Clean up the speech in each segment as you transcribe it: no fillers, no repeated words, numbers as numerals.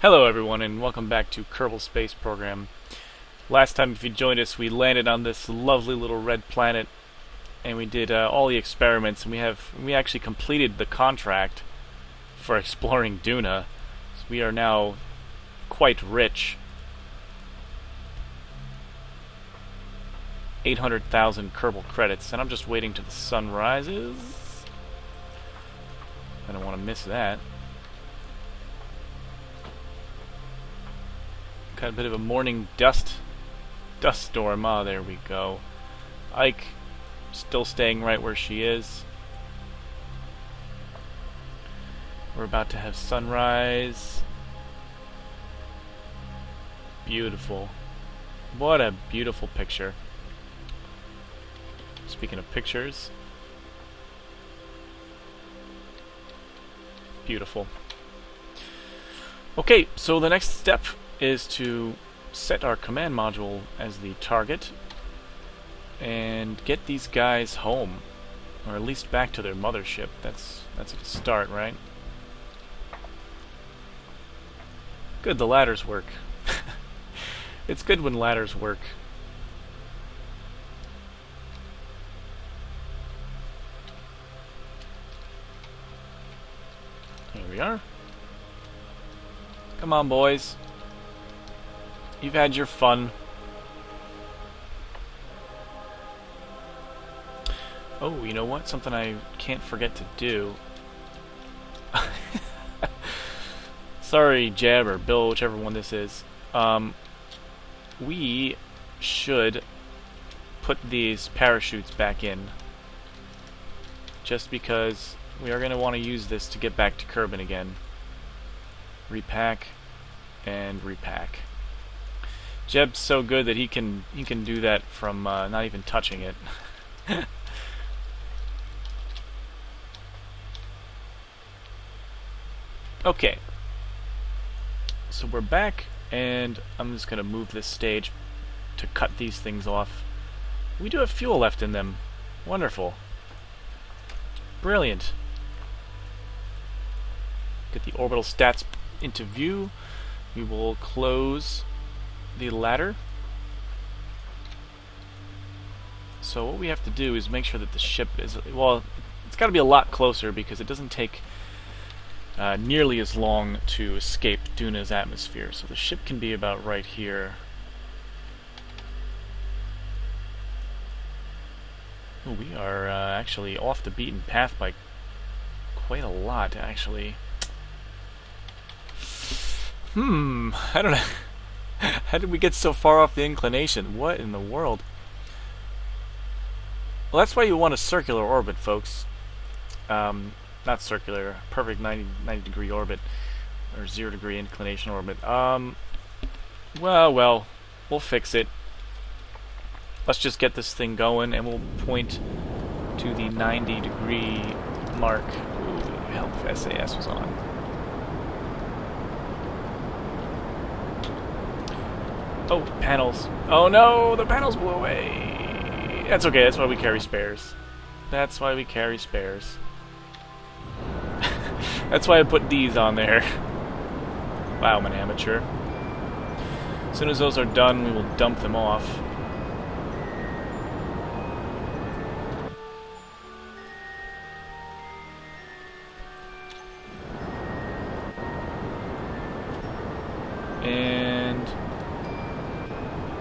Hello everyone and welcome back to Kerbal Space Program. Last time if you joined us we landed on this lovely little red planet and we did all the experiments and we actually completed the contract for exploring Duna. So we are now quite rich. 800,000 Kerbal credits, and I'm just waiting till the sun rises. I don't want to miss that. Got a bit of a morning dust storm. Ah, there we go. Ike still staying right where she is. We're about to have sunrise. Beautiful. What a beautiful picture. Speaking of pictures, beautiful. Okay, so the next step is to set our command module as the target and get these guys home, or at least back to their mothership. That's a start, right? Good, the ladders work. It's good when ladders work. Here we are. Come on, boys. You've had your fun. Oh, you know what? Something I can't forget to do. Sorry, Jeb or Bill, whichever one this is. We should put these parachutes back in. Just because we are going to want to use this to get back to Kerbin again. Repack and repack. Jeb's so good that he can do that from not even touching it. Okay. So we're back, and I'm just gonna move this stage to cut these things off. We do have fuel left in them. Wonderful. Brilliant. Get the orbital stats into view. We will close the ladder. So what we have to do is make sure that the ship is, well, it's got to be a lot closer because it doesn't take nearly as long to escape Duna's atmosphere. So the ship can be about right here. Ooh, we are actually off the beaten path by quite a lot, actually. I don't know. How did we get so far off the inclination? What in the world? Well, that's why you want a circular orbit, folks. Not circular, perfect 90 degree orbit, or 0 degree inclination orbit. Well, we'll fix it. Let's just get this thing going, and we'll point to the 90 degree mark. Ooh, hell, if SAS was on. Oh, panels. Oh no, the panels blew away. That's okay, that's why we carry spares. That's why we carry spares. That's why I put these on there. Wow, I'm an amateur. As soon as those are done, we will dump them off. And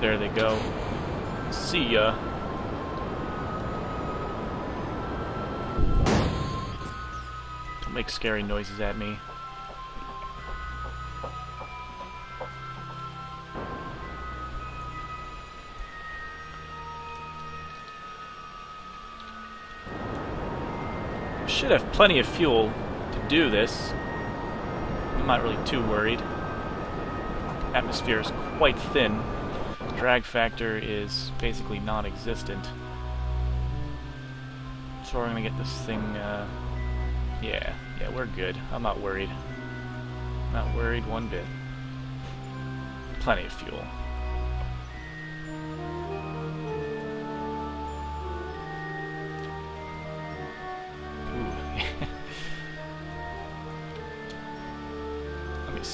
there they go. See ya. Don't make scary noises at me. Should have plenty of fuel to do this. I'm not really too worried. Atmosphere is quite thin. Drag factor is basically non-existent. So we're gonna get this thing, yeah, we're good. I'm not worried. Not worried one bit. Plenty of fuel.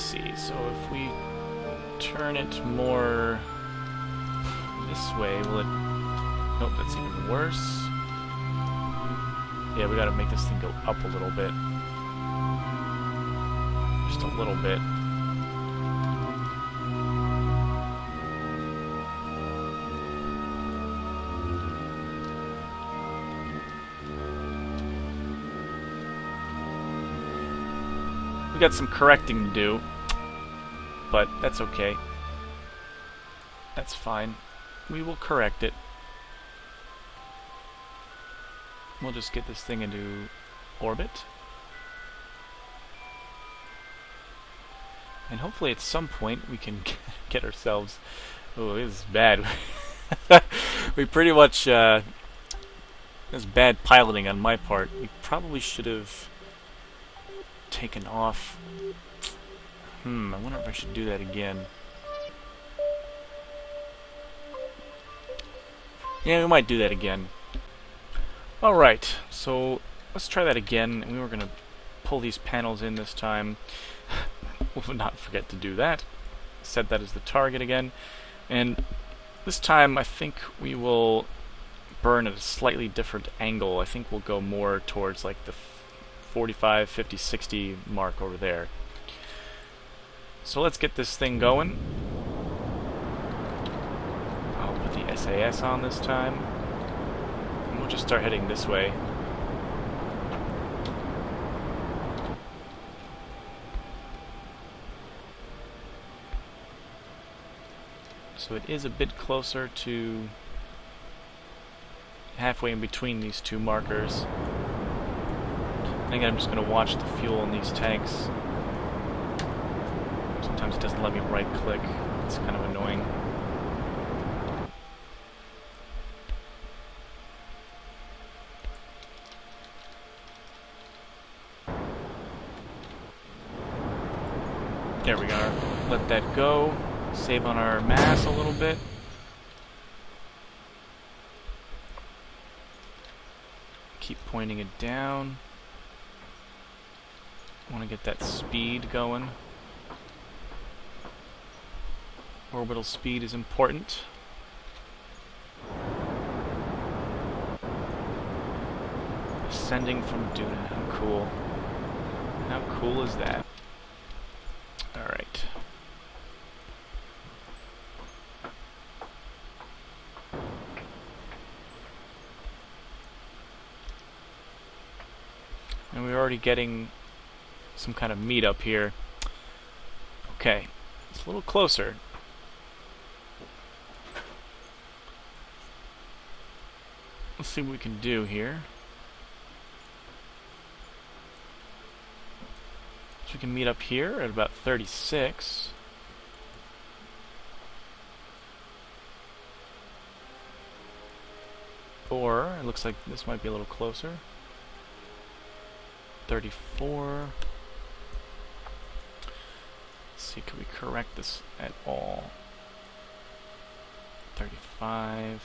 see. So if we turn it more this way, will it... Nope, that's even worse. Yeah, we gotta make this thing go up a little bit. Just a little bit. We got some correcting to do, but that's okay. That's fine. We will correct it. We'll just get this thing into orbit. And hopefully at some point we can get ourselves... Oh, this is bad. We pretty much... This is bad piloting on my part. We probably should have taken off. I wonder if I should do that again. Yeah, we might do that again. Alright, so let's try that again. We were going to pull these panels in this time. We'll not forget to do that. Set that as the target again. And this time I think we will burn at a slightly different angle. I think we'll go more towards like the 45, 50, 60 mark over there. So let's get this thing going. I'll put the SAS on this time. And we'll just start heading this way. So it is a bit closer to halfway in between these two markers. And again, I'm just going to watch the fuel in these tanks. Sometimes it doesn't let me right click. It's kind of annoying. There we are. Let that go. Save on our mass a little bit. Keep pointing it down. Want to get that speed going. Orbital speed is important. Ascending from Duna. How cool. How cool is that? Alright. And we're already getting some kind of meat up here. Okay, it's a little closer. Let's see what we can do here. So we can meet up here at about 36. Or, it looks like this might be a little closer. 34. Let's see, can we correct this at all? 35.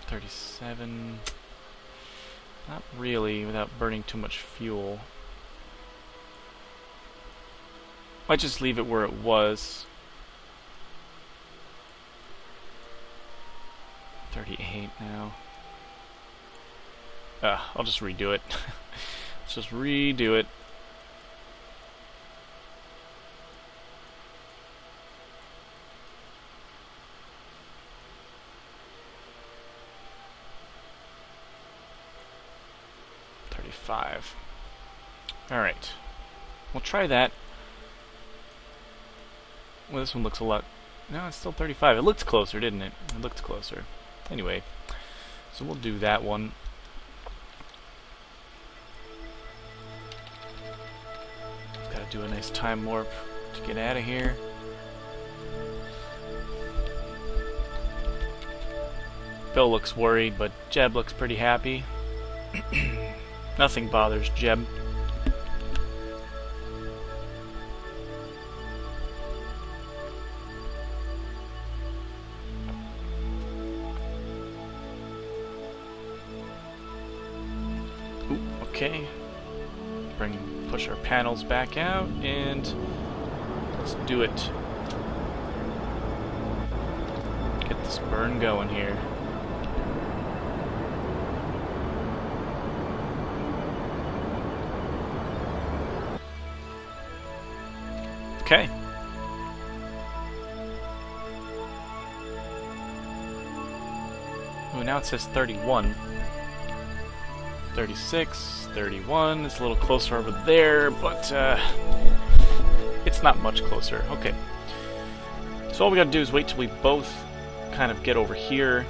37. Not really, without burning too much fuel. Might just leave it where it was. 38 now. I'll just redo it. Let's just redo it. Alright. We'll try that. Well, this one looks a lot... No, it's still 35. It looked closer, didn't it? It looked closer. Anyway, so we'll do that one. Gotta do a nice time warp to get out of here. Bill looks worried, but Jeb looks pretty happy. Nothing bothers Jeb. Ooh, okay. push our panels back out, and let's do it. Get this burn going here. Okay. Oh, now it says 31. 36, 31. It's a little closer over there, but it's not much closer. Okay. So all we gotta do is wait till we both kind of get over here.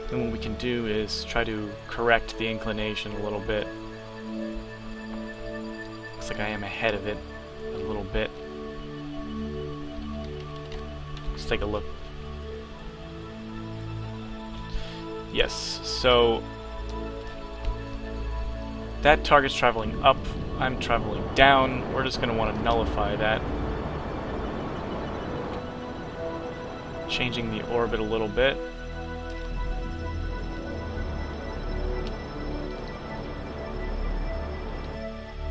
Then what we can do is try to correct the inclination a little bit. Looks like I am ahead of it a little bit. Let's take a look. Yes, so that target's traveling up, I'm traveling down. We're just going to want to nullify that. Changing the orbit a little bit.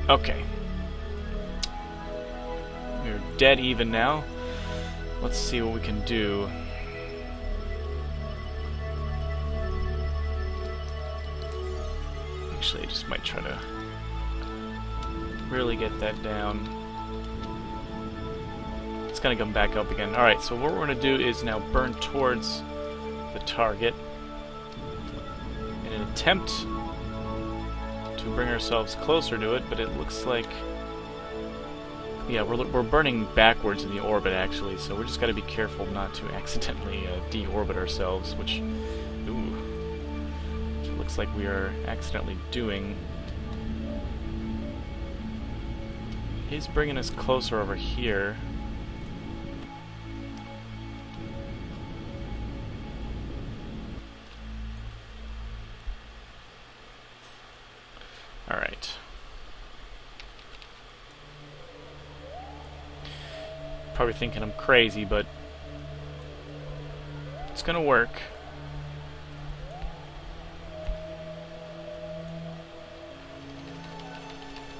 Okay. We're dead even now. Let's see what we can do. Actually, I just might try to really get that down. It's gonna come back up again. Alright, so what we're gonna do is now burn towards the target in an attempt to bring ourselves closer to it, but it looks like... yeah, we're burning backwards in the orbit, actually, so we just gotta be careful not to accidentally deorbit ourselves, which... ooh. Looks like we are accidentally doing. He's bringing us closer over here. Alright. Probably thinking I'm crazy, but it's gonna work.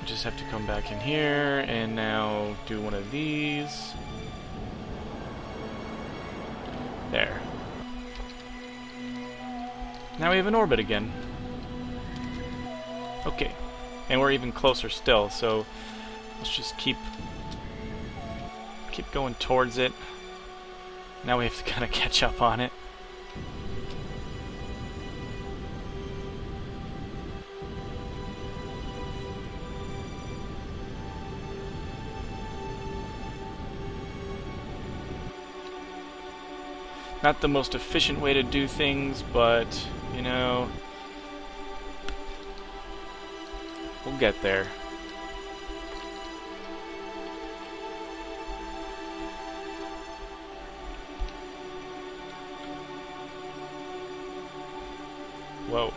Just have to come back in here and now do one of these. There. Now we have an orbit again. Okay. And we're even closer still, so let's just keep going towards it. Now we have to kind of catch up on it. Not the most efficient way to do things, but, you know, we'll get there. Whoa.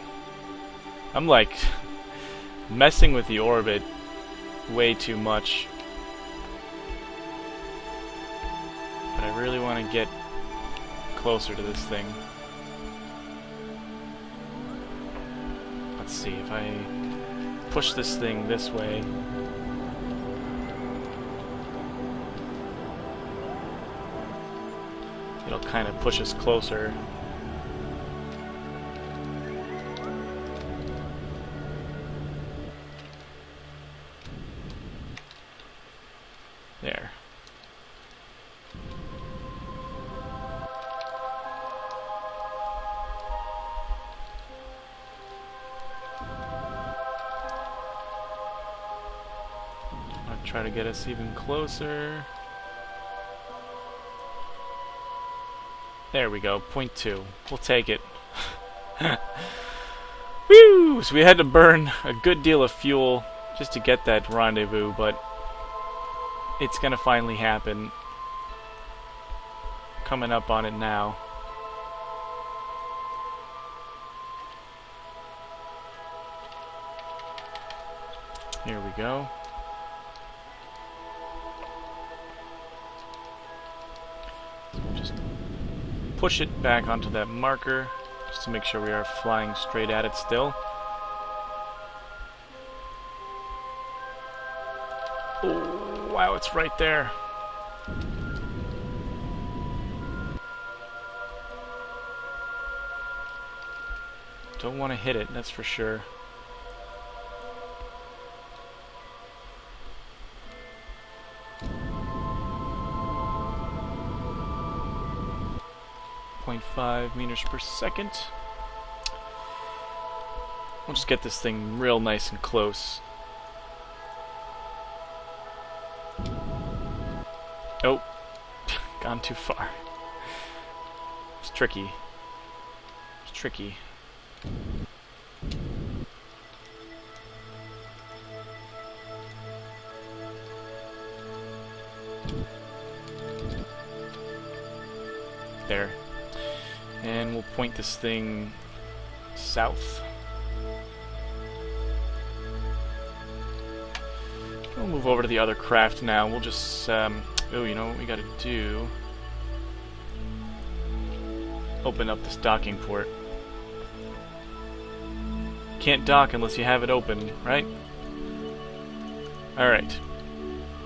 I'm like messing with the orbit way too much. But I really want to get closer to this thing. Let's see, if I push this thing this way, it'll kind of push us closer. There. Try to get us even closer. There we go, 0.2. We'll take it. Woo! So we had to burn a good deal of fuel just to get that rendezvous, but it's gonna finally happen. Coming up on it now. Here we go. Just push it back onto that marker, just to make sure we are flying straight at it still. Oh, wow, it's right there. Don't want to hit it, that's for sure. .5 meters per second. We'll just get this thing real nice and close. Oh, gone too far. It's tricky. It's tricky. There. And we'll point this thing south. We'll move over to the other craft now. We'll just, oh, you know what we gotta do? Open up this docking port. Can't dock unless you have it open, right? Alright.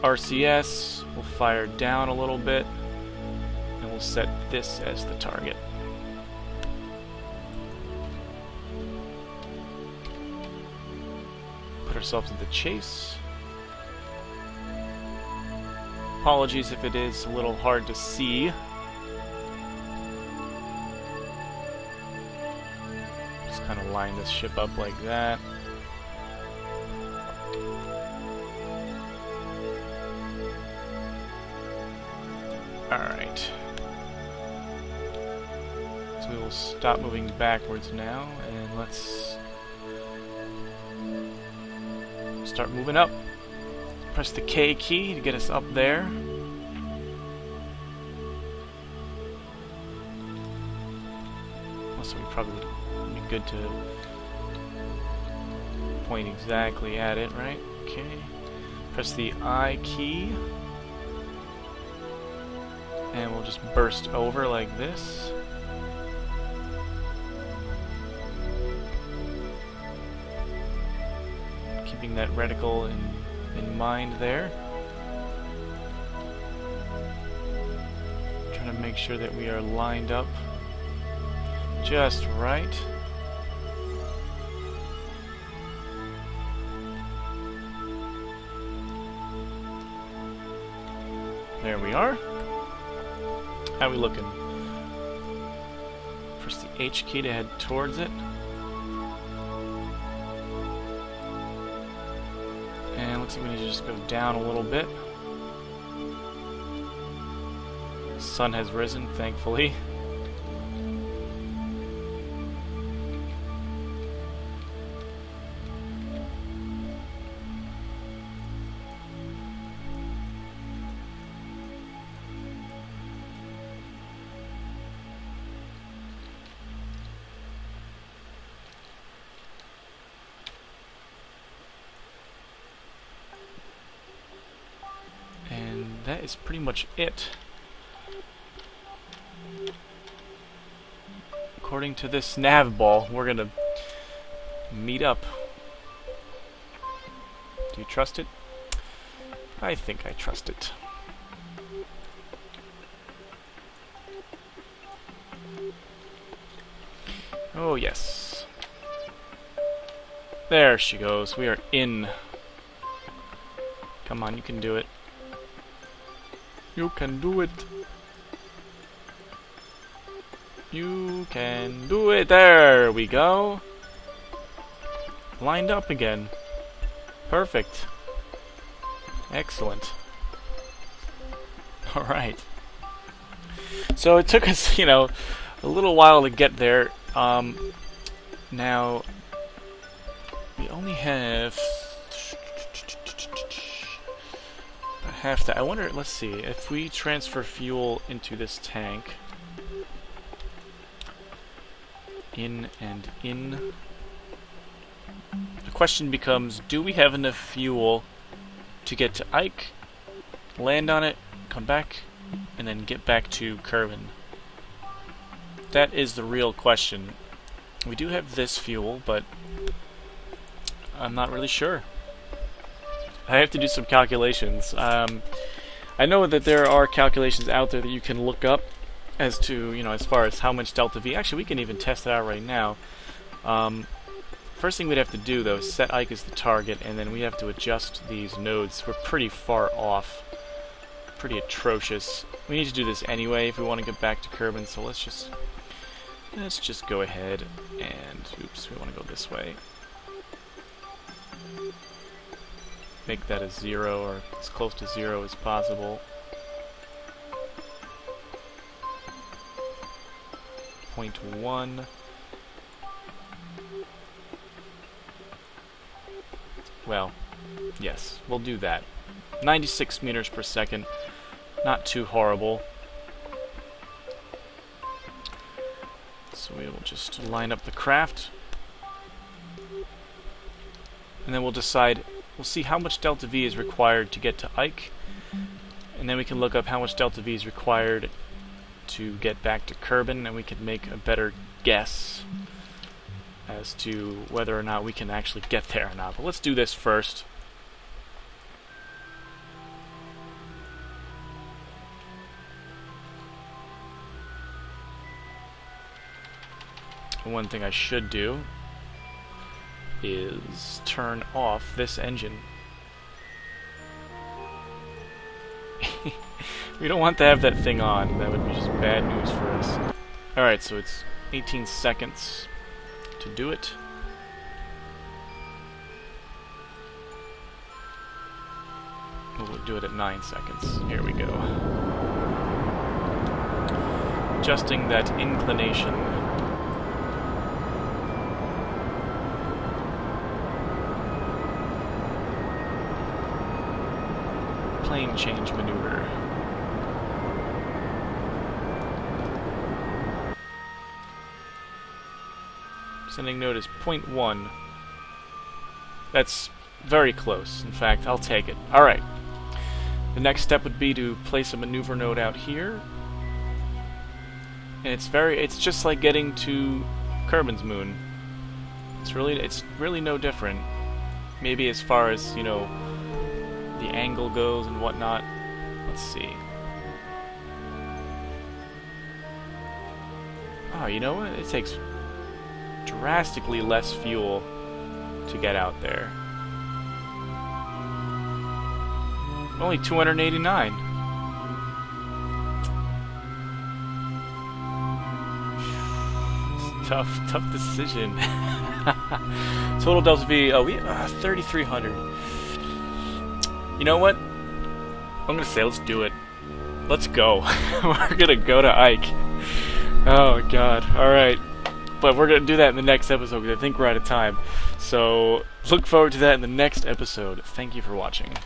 RCS, we'll fire down a little bit, and we'll set this as the target. Put ourselves in the chase. Apologies if it is a little hard to see. Just kind of line this ship up like that. Alright. So we will stop moving backwards now, and let's start moving up. Press the K key to get us up there. Also, we probably would be good to point exactly at it, right? Okay. Press the I key. And we'll just burst over like this. Keeping that reticle in mind there. Trying to make sure that we are lined up just right. There we are. How are we looking? Press the H key to head towards it. And looks like we need to just go down a little bit. The sun has risen, thankfully. That is pretty much it. According to this nav ball, we're gonna meet up. Do you trust it? I think I trust it. Oh yes. There she goes. We are in. Come on, you can do it. You can do it. You can do it. There we go. Lined up again. Perfect. Excellent. Alright. So it took us, you know, a little while to get there. Now, we only have half that. I wonder, let's see, if we transfer fuel into this tank, in and in, the question becomes, do we have enough fuel to get to Ike, land on it, come back, and then get back to Kerbin? That is the real question. We do have this fuel, but I'm not really sure. I have to do some calculations. I know that there are calculations out there that you can look up as to, as far as how much delta V. Actually, we can even test it out right now. First thing we'd have to do, though, is set Ike as the target, and then we have to adjust these nodes. We're pretty far off. Pretty atrocious. We need to do this anyway if we want to get back to Kerbin, so let's just go ahead and... Oops, we want to go this way. Make that a 0, or as close to 0 as possible. 0.1. Well, yes, we'll do that. 96 meters per second. Not too horrible. So we will just line up the craft. And then we'll decide, we'll see how much delta V is required to get to Ike. And then we can look up how much delta V is required to get back to Kerbin, and we can make a better guess as to whether or not we can actually get there or not. But let's do this first. And one thing I should do is turn off this engine. We don't want to have that thing on. That would be just bad news for us. Alright, so it's 18 seconds to do it. We'll do it at 9 seconds. Here we go. Adjusting that inclination. Plane change maneuver. Sending node is 0.1. That's very close. In fact, I'll take it. Alright. The next step would be to place a maneuver node out here. And it's just like getting to Kerbin's moon. It's really no different. Maybe as far as, the angle goes and whatnot. Let's see. Oh, you know what? It takes drastically less fuel to get out there. Only 289. Tough decision. Total delta V. Oh, 3,300. You know what? I'm gonna say let's do it. Let's go. We're gonna go to Ike. Oh god. Alright. But we're gonna do that in the next episode because I think we're out of time. So look forward to that in the next episode. Thank you for watching.